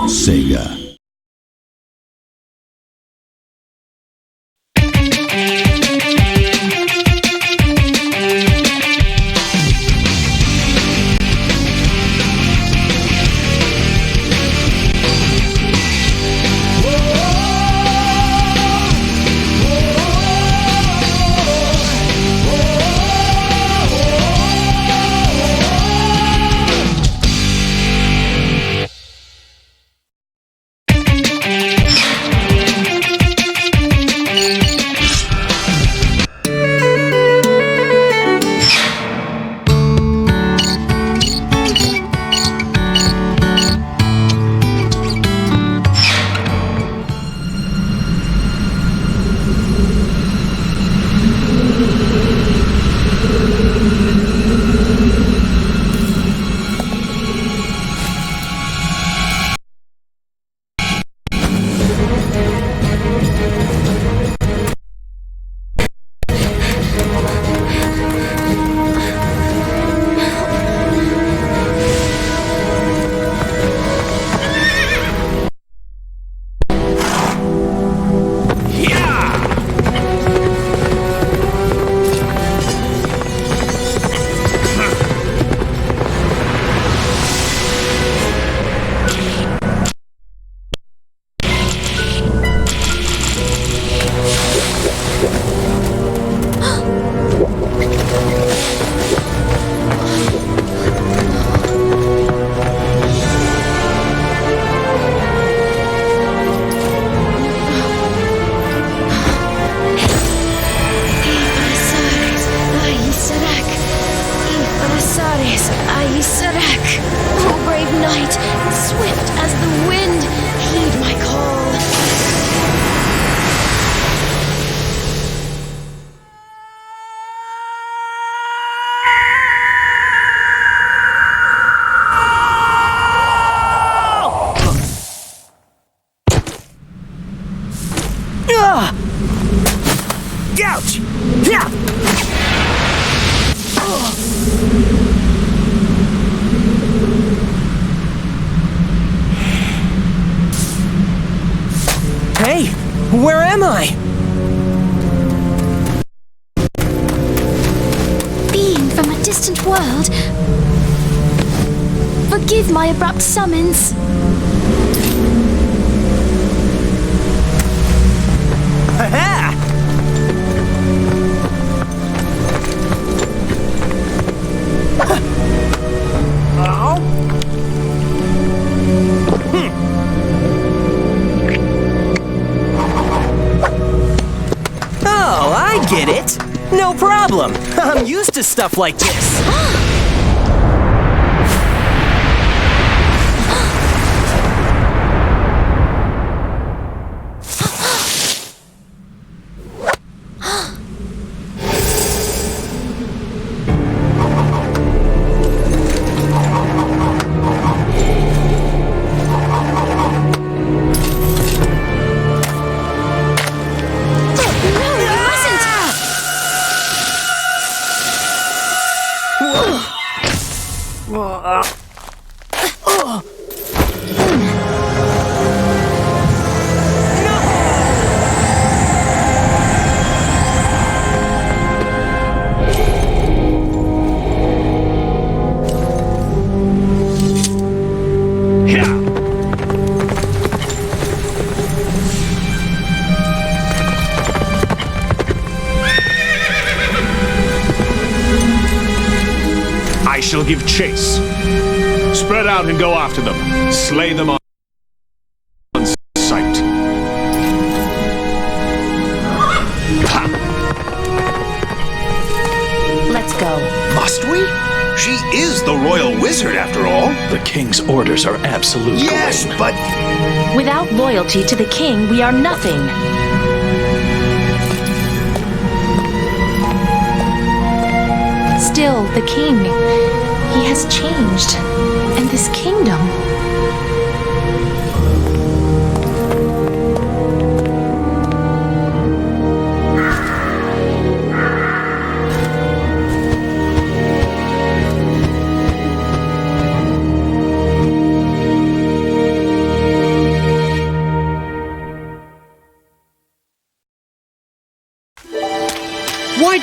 Sega. Ouch! Yeah! Hey, where am I? Being from a distant world. Forgive my abrupt summons. Ha-ha! Oh, I get it. No problem. I'm used to stuff like this. I shall give chase. Spread out and go after them. Slay them on sight. Let's go. Must we? She is the royal wizard, after all. The king's orders are absolute. Yes, Gawain. but... Without loyalty to the king, we are nothing. Still, the king, he has changed. And this kingdom.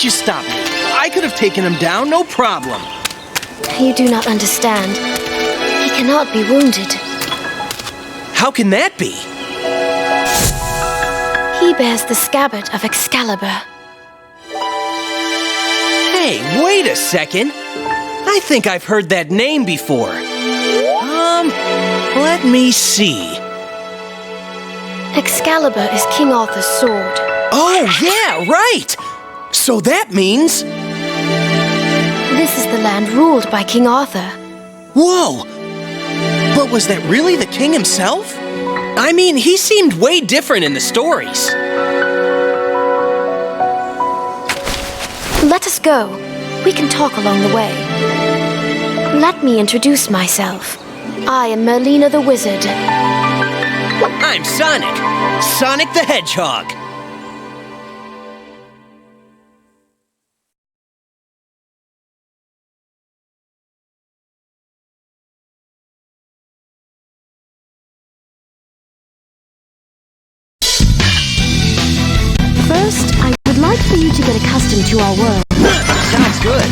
you stop me? I could have taken him down, no problem. You do not understand. He cannot be wounded. How can that be? He bears the scabbard of Excalibur. Hey, wait a second. I think I've heard that name before. Let me see. Excalibur is King Arthur's sword. Oh, yeah, right! So that means... This is the land ruled by King Arthur. Whoa! But was that really the king himself? I mean, he seemed way different in the stories. Let us go. We can talk along the way. Let me introduce myself. I am Merlina the Wizard. I'm Sonic. Sonic the Hedgehog. First, I would like for you to get accustomed to our world. Sounds good.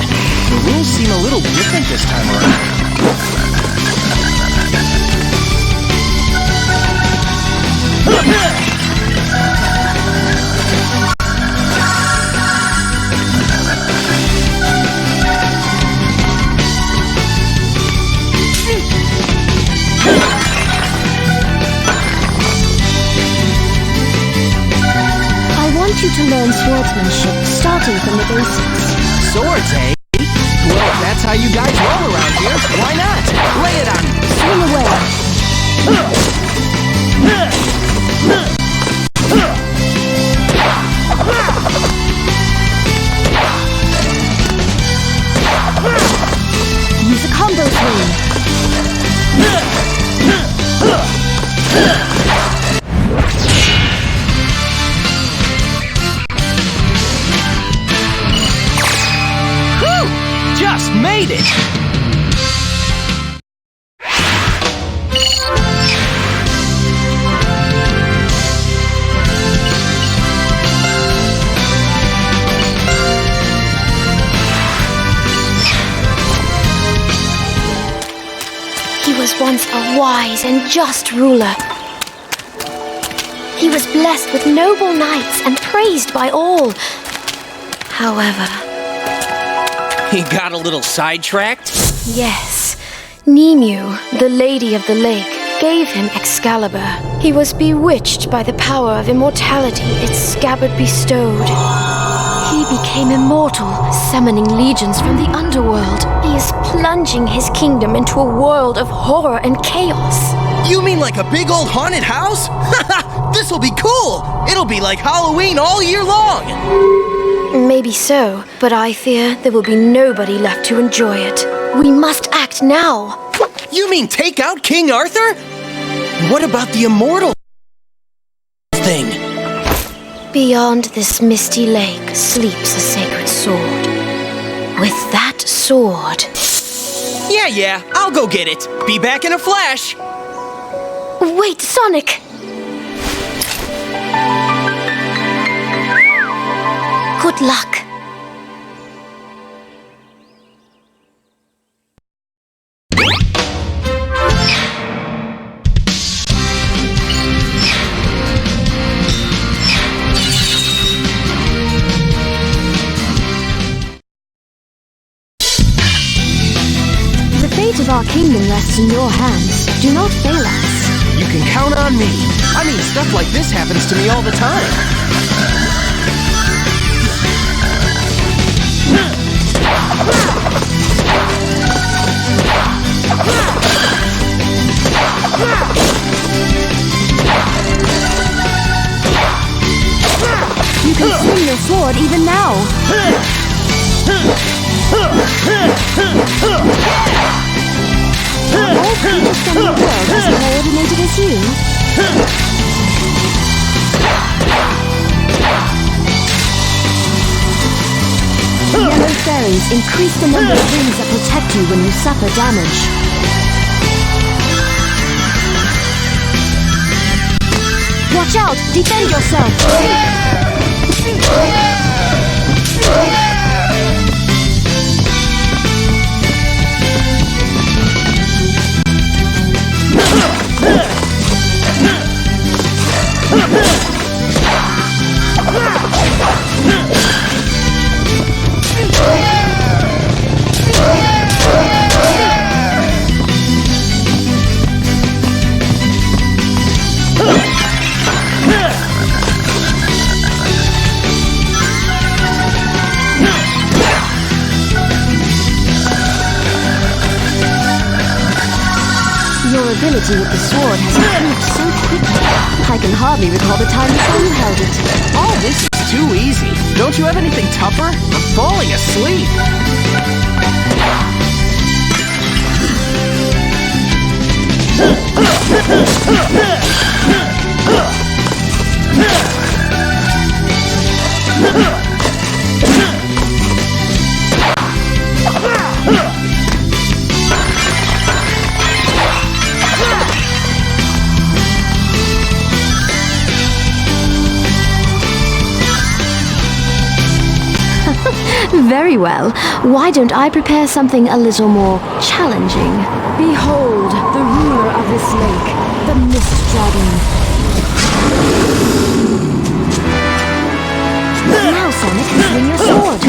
The rules seem a little different this time around. I want you to learn swordsmanship, starting from the basics. Swords, eh? Well, if that's how you guys roll around here, why not? Lay it on me. Swing away. Use a combo swing. Whew! Just made it! He was once a wise and just ruler. He was blessed with noble knights and praised by all. However, He got a little sidetracked? yes, Nemu, the Lady of the Lake, gave him Excalibur. He was bewitched by the power of immortality its scabbard bestowed. He became immortal, summoning legions from the underworld. He is plunging his kingdom into a world of horror and chaos. You mean like a big old haunted house? This'll be cool! It'll be like Halloween all year long! Maybe so, but I fear there will be nobody left to enjoy it. We must act now. You mean take out King Arthur? What about the immortal thing? Beyond this misty lake sleeps a sacred sword. With that sword... Yeah, I'll go get it. Be back in a flash. Wait, Sonic! Good luck. The fate of our kingdom rests in your hands. Do not fail us. You can count on me. I mean, stuff like this happens to me all the time. You can swing your sword even now. Are all creatures from your world as coordinated as you? Yellow fairies increase the number of rings that protect you when you suffer damage. Watch out! Defend yourself! dexterity with the sword has improved so quickly. I can hardly recall the time before you held it. Oh, this is too easy. Don't you have anything tougher? I'm falling asleep. Very well. Why don't I prepare something a little more challenging? Behold, the ruler of this lake, the Mist Dragon. Now, Sonic, swing your sword.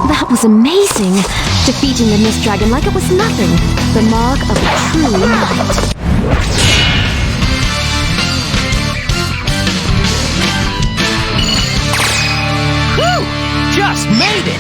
That was amazing! Defeating the Mist Dragon like it was nothing. The mark of a true knight. Whew! Just made it!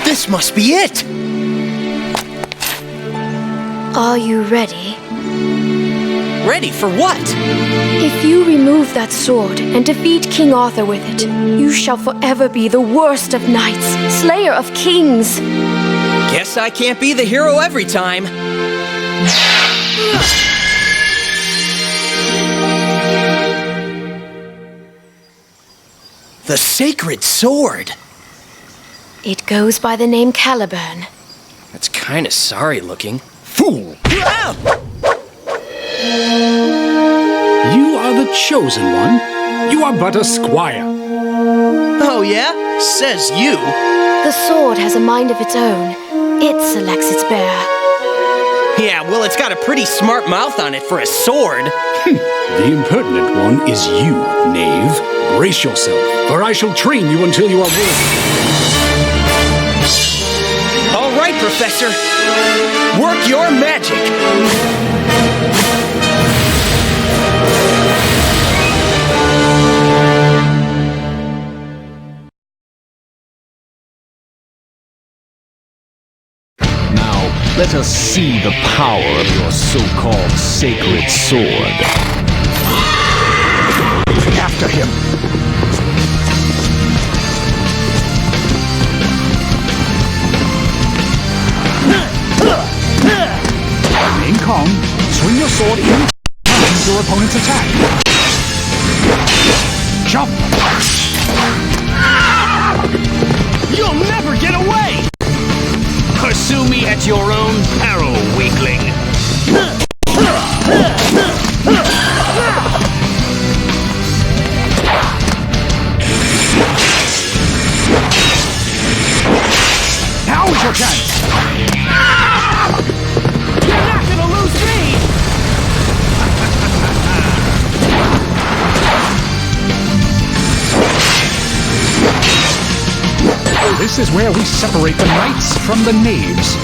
This must be it! Are you ready? Ready for what? If you remove that sword and defeat King Arthur with it, you shall forever be the worst of knights, slayer of kings. Guess I can't be the hero every time. The sacred sword! It goes by the name Caliburn. That's kinda sorry looking. Fool! Ah! You are the chosen one. You are but a squire. Oh yeah? Says you. The sword has a mind of its own. It selects its bearer. Yeah, well, it's got a pretty smart mouth on it for a sword. The impertinent one is you, knave. Brace yourself, for I shall train you until you are worthy. All right, Professor. Work your magic. Now, let us see the power of your so-called sacred sword. After him! Link? calm, swing your sword in behind your opponent's attack. Jump! You'll never get away! Pursue me at your own peril, weakling. Now is your chance! You're not gonna lose me! This is where we separate the knights from the knaves.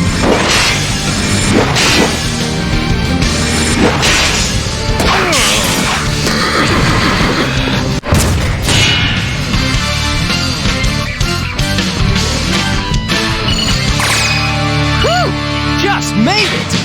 Whew! Just made it!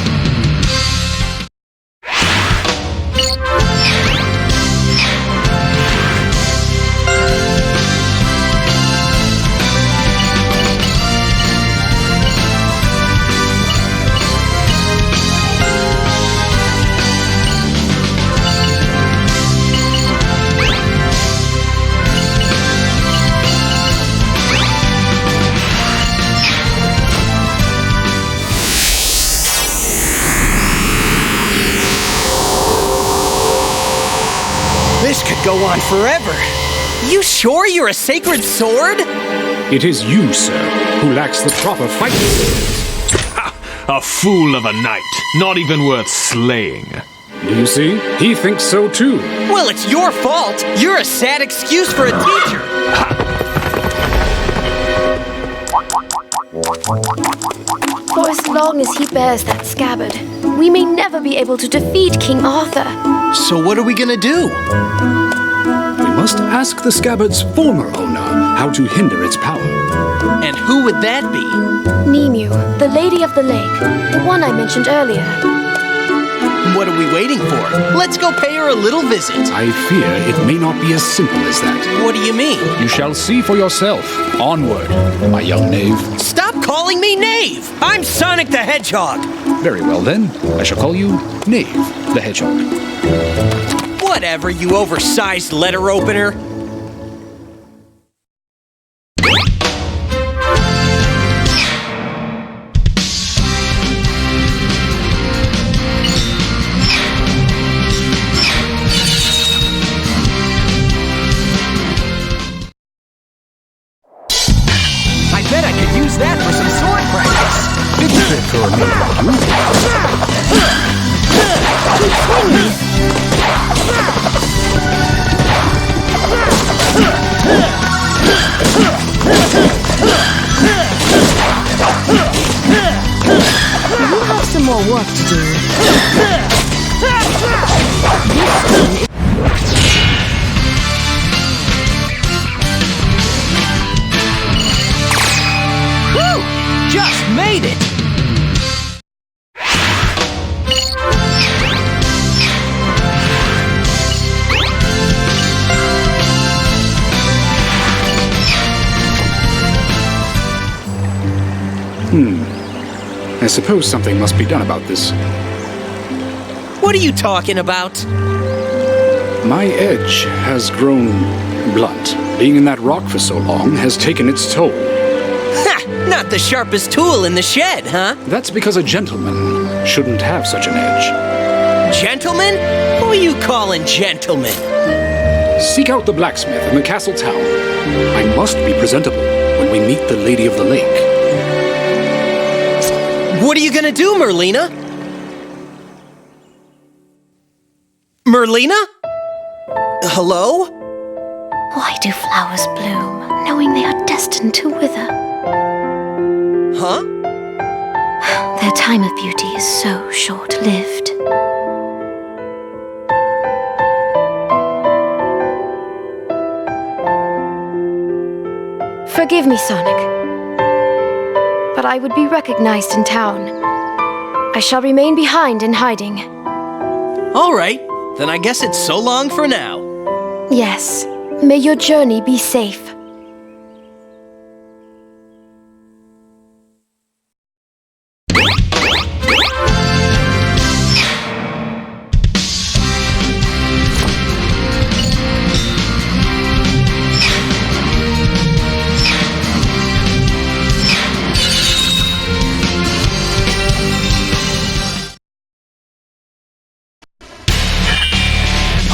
This could go on forever. You sure you're a sacred sword? It is you, sir, who lacks the proper fighting skills. A fool of a knight, not even worth slaying. Do you see? He thinks so too. Well, it's your fault. You're a sad excuse for a teacher. For as long as he bears that scabbard, we may never be able to defeat King Arthur. So what are we gonna do? We must ask the scabbard's former owner how to hinder its power. And who would that be? Nemu, the Lady of the Lake, the one I mentioned earlier. What are we waiting for? Let's go pay her a little visit. I fear it may not be as simple as that. What do you mean? You shall see for yourself. Onward, my young knave. Stop calling me Knave! I'm Sonic the Hedgehog! Very well then, I shall call you Knave the Hedgehog. Whatever, you oversized letter opener. I bet I could use that for some sword practice. It's fit for a man like you. You have some more work to do. Woo! Just made it! I suppose something must be done about this. What are you talking about? My edge has grown blunt. Being in that rock for so long has taken its toll. Ha! Not the sharpest tool in the shed, huh? That's because a gentleman shouldn't have such an edge. Gentlemen? Who are you calling gentlemen? Seek out the blacksmith in the castle town. I must be presentable when we meet the Lady of the Lake. What are you gonna do, Merlina? Merlina? Hello? Why do flowers bloom, knowing they are destined to wither? Huh? Their time of beauty is so short-lived. Forgive me, Sonic. But I would be recognized in town. I shall remain behind in hiding. All right, then I guess it's so long for now. Yes, may your journey be safe.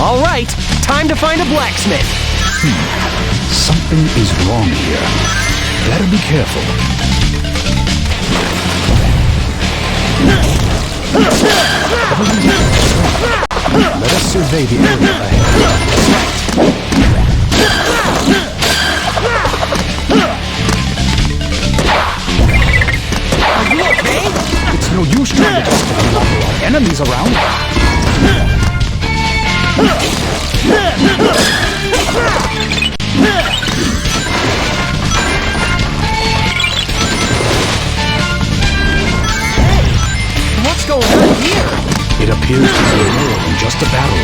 All right, time to find a blacksmith. Something is wrong here. Better be careful. Let us survey the area ahead. Are you okay? It's no use trying to talk to them. There are enemies around. What's going on here? It appears to be more than just a battle.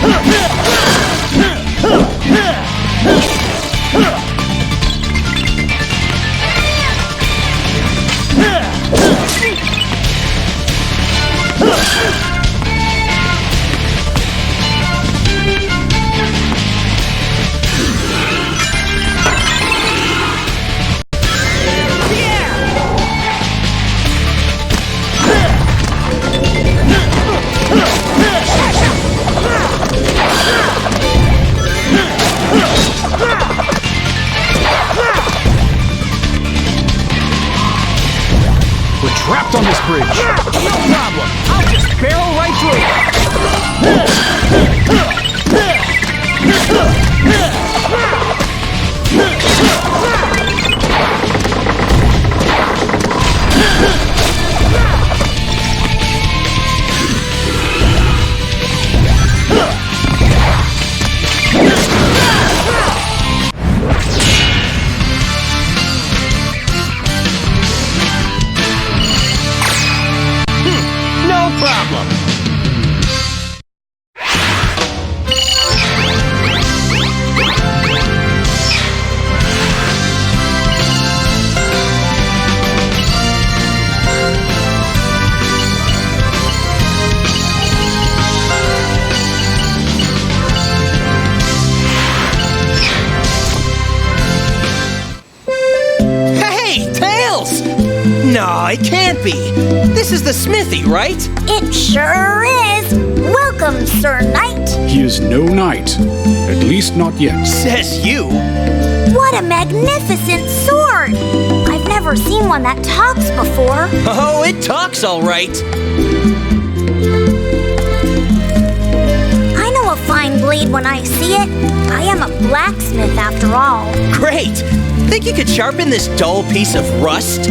We're trapped on this bridge. No problem. I'll just barrel right through. No problem. Hey, Tails! No, it can't be. This is the smithy, right? It sure is. Welcome, Sir Knight. He is no knight. At least not yet. Says you. What a magnificent sword. I've never seen one that talks before. Oh, it talks all right. I know a fine blade when I see it. I am a blacksmith after all. Great. Think you could sharpen this dull piece of rust?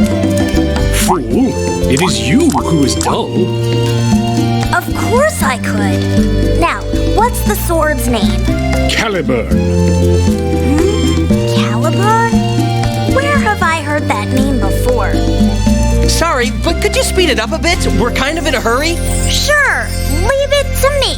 Fool! It is you who is dull. Of course I could. Now, what's the sword's name? Caliburn. Caliburn? Where have I heard that name before? Sorry, but could you speed it up a bit? We're kind of in a hurry. Sure, leave it to me.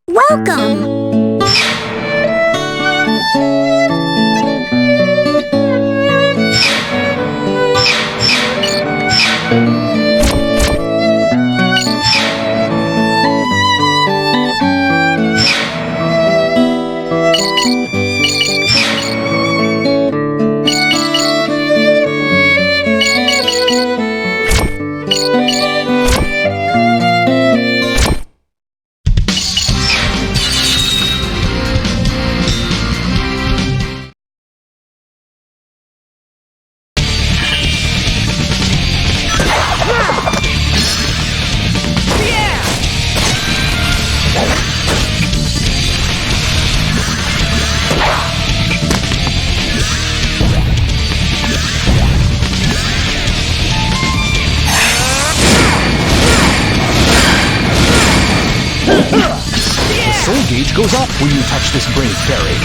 Welcome. Soul gauge goes up when you touch this brave fairy.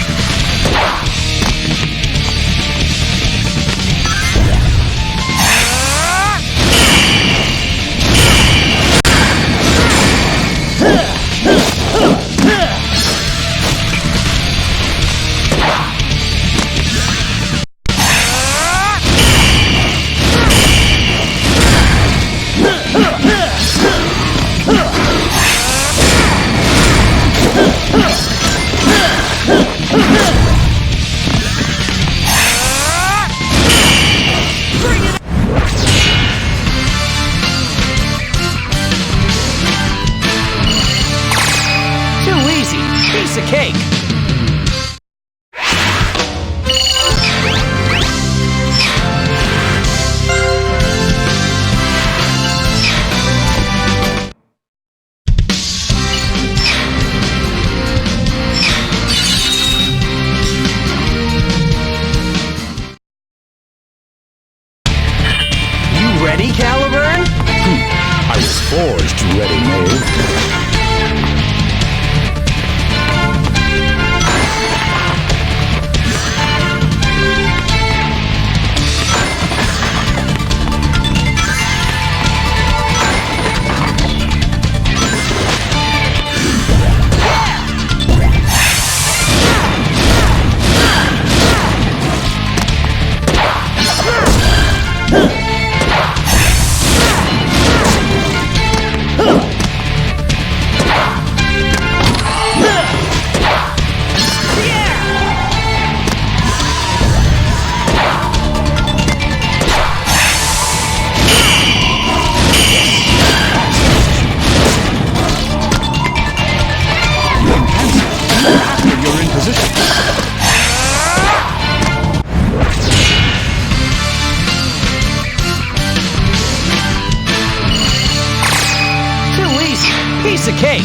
position. Too easy. Piece of cake.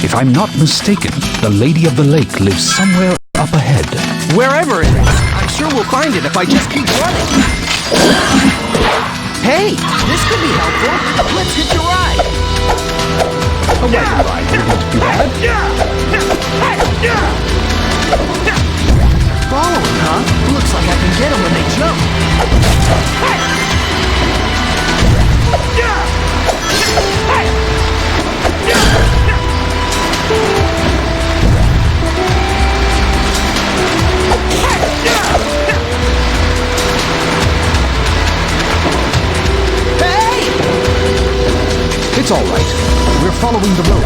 If I'm not mistaken, the Lady of the Lake lives somewhere up ahead. Wherever it is, I'm sure we'll find it if I just keep running. Hey, this could be helpful. Let's hitch a ride. A wagon ride wouldn't be bad. Following, huh? Looks like I can get them when they jump. It's all right. We're following the road.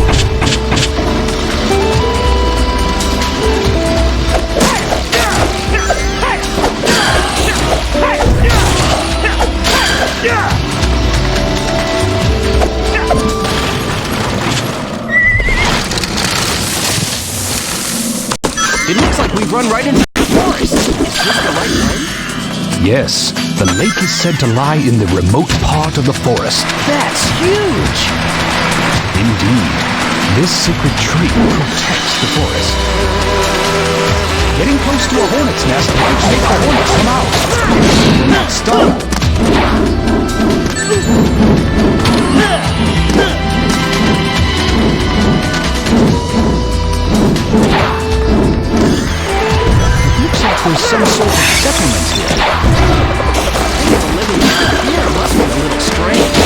It looks like we've run right into the forest. Is this the right way? Yes, the lake is said to lie in the remote part of the forest. That's huge! Indeed, this sacred tree protects the forest. Getting close to a hornet's nest might make the hornets come out. Stop! Looks like there's some sort of settlement here. The living here must be a little strange.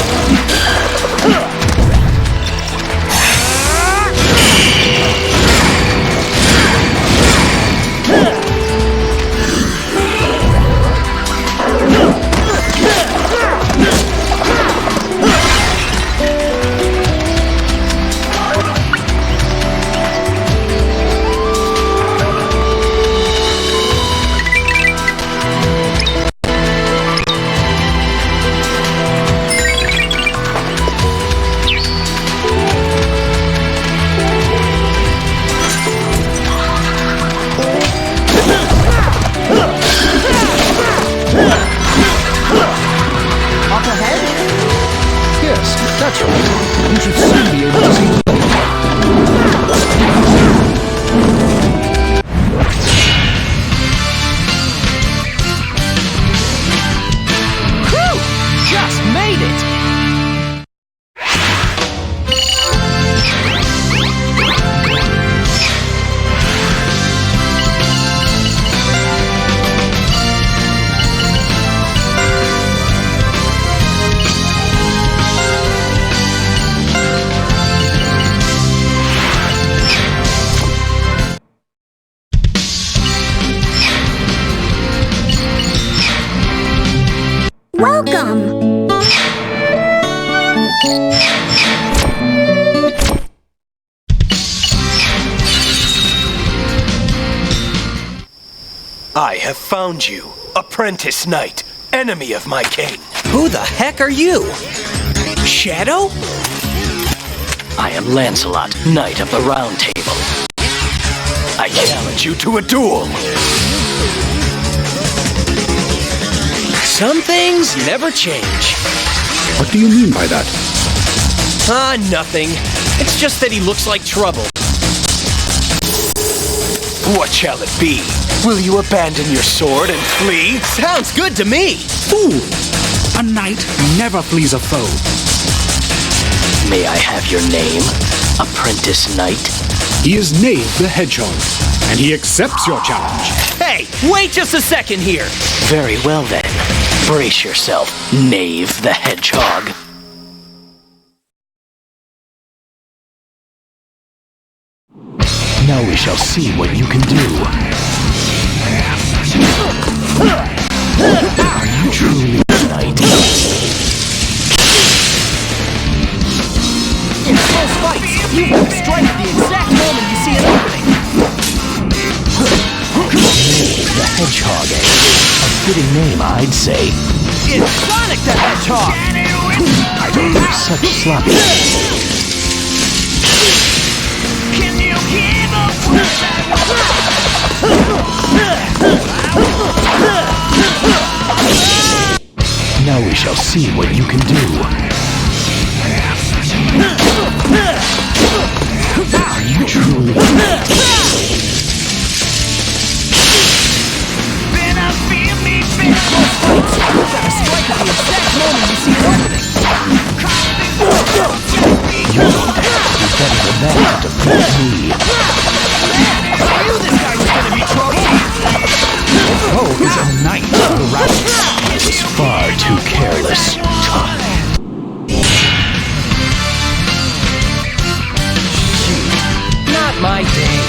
That's right. You should soon be able to see the lake. Whew! Just made it! Welcome! I have found you, apprentice knight, enemy of my king. Who the heck are you? Shadow? I am Lancelot, knight of the Round Table. I challenge you to a duel. Some things never change. What do you mean by that? Nothing. It's just that he looks like trouble. What shall it be? Will you abandon your sword and flee? Sounds good to me! Fool! A knight never flees a foe. May I have your name, apprentice knight? He is Knave the Hedgehog, and he accepts your challenge. Hey, wait just a second here! Very well then. Brace yourself, Knave the Hedgehog. Now we shall see what you can do. truly a knight? In close fights, you want to strike at the exact moment you see an opening. The Hedgehog, eh? A fitting name, I'd say. It's Sonic the Hedgehog! I don't have such sloppy. Now we shall see what you can do. Are you truly? Gotta strike at the exact moment you see an opening. You're going to have to do better than that to defeat me. I knew this guy was gonna be trouble! Oh, is a knight of the round. It was far too careless. Not my day.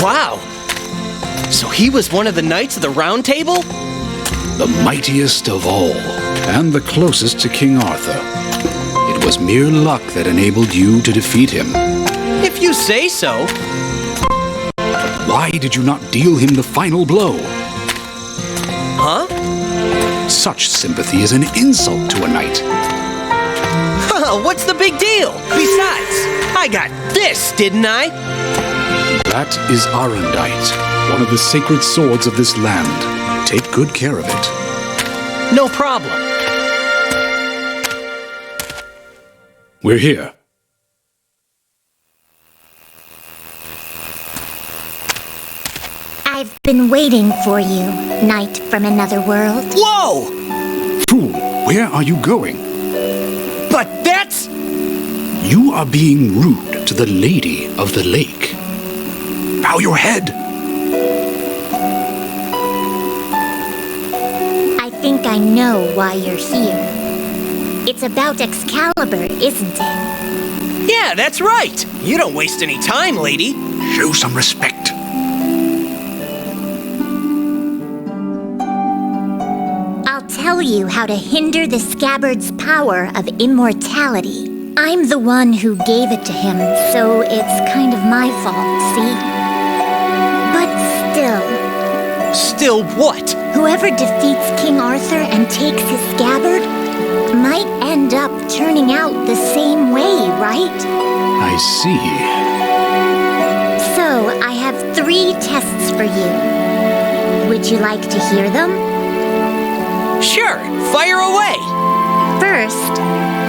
Wow! So he was one of the Knights of the Round Table? The mightiest of all, and the closest to King Arthur. It was mere luck that enabled you to defeat him. If you say so. Why did you not deal him the final blow? Huh? Such sympathy is an insult to a knight. What's the big deal? Besides, I got this, didn't I? That is Arundite, one of the sacred swords of this land. Take good care of it. No problem. We're here. I've been waiting for you, knight from another world. Whoa! Fool, where are you going? But that's... You are being rude to the Lady of the Lake. Bow your head. I think I know why you're here. It's about Excalibur, isn't it? Yeah, that's right! You don't waste any time, lady. Show some respect. I'll tell you how to hinder the scabbard's power of immortality. I'm the one who gave it to him, so it's kind of my fault, see? But still... Still what? Whoever defeats King Arthur and takes his scabbard might end up turning out the same way, right? I see. So, I have 3 tests for you. Would you like to hear them? Sure, fire away! First,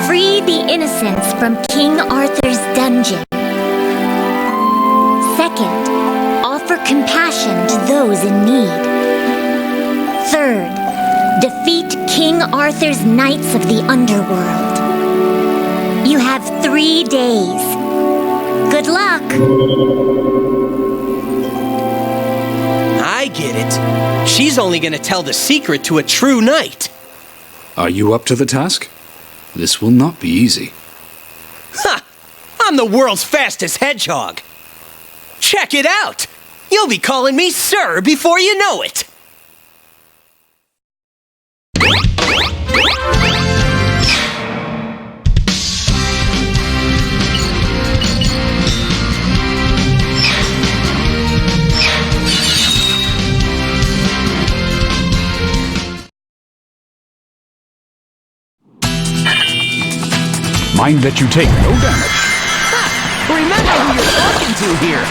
free the innocents from King Arthur's dungeon. Second, offer compassion to those in need. Third, defeat King Arthur's Knights of the Underworld. You have 3 days. Good luck! I get it. She's only gonna tell the secret to a true knight. Are you up to the task? This will not be easy. Ha! I'm the world's fastest hedgehog. Check it out! You'll be calling me sir before you know it. Mind that you take no damage. Remember who you're talking to here.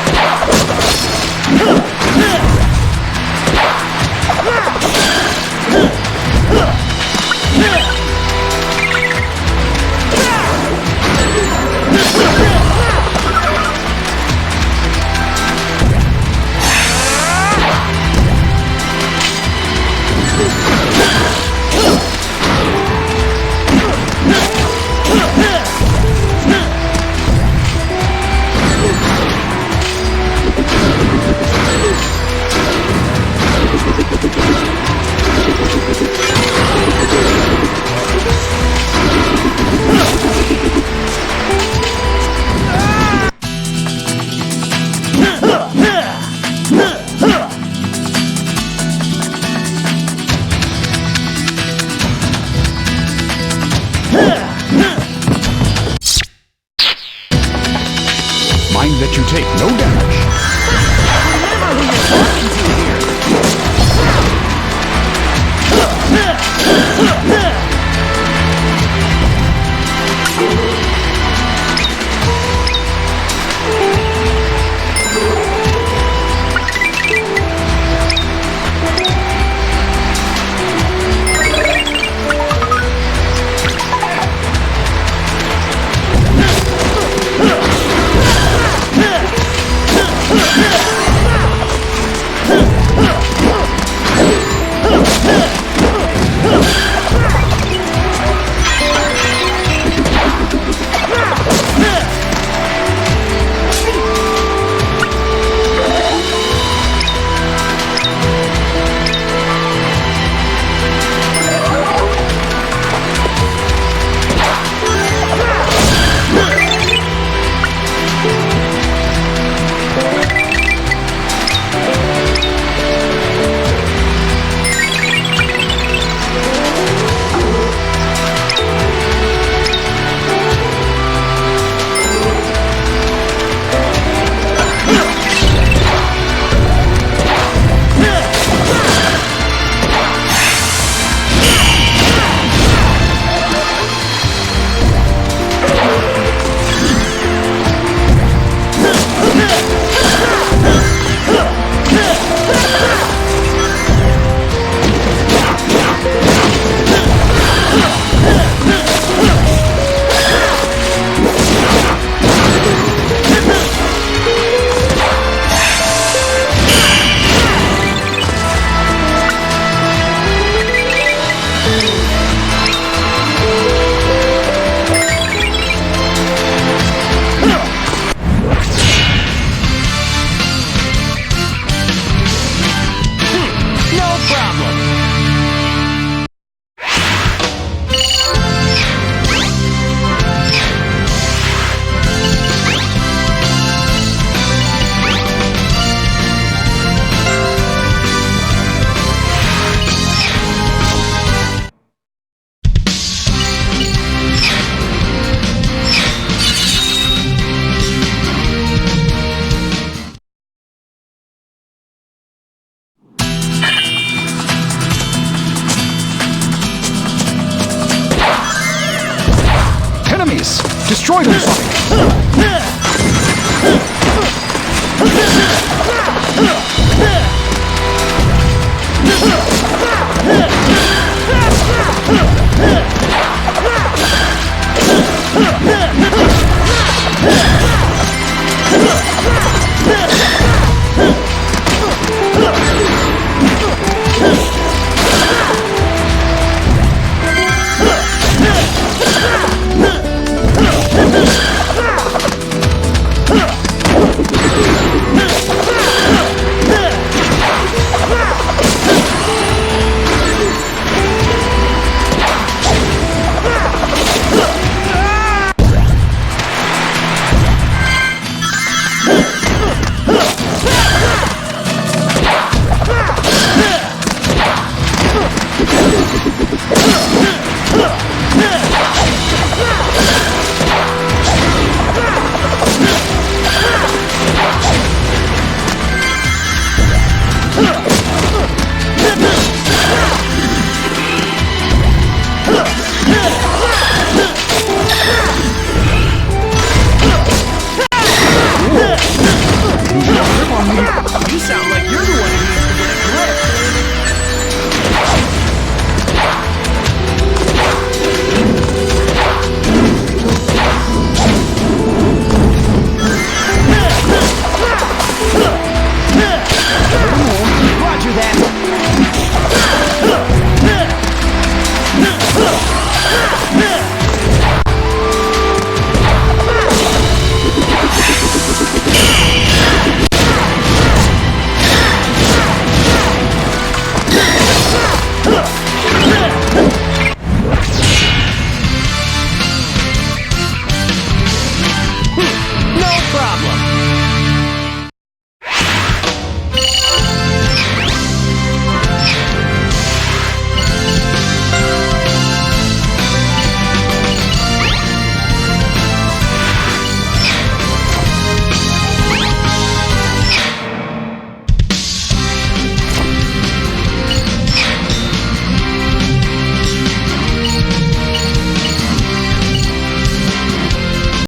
problem. Enemies! Destroy them, Sonic!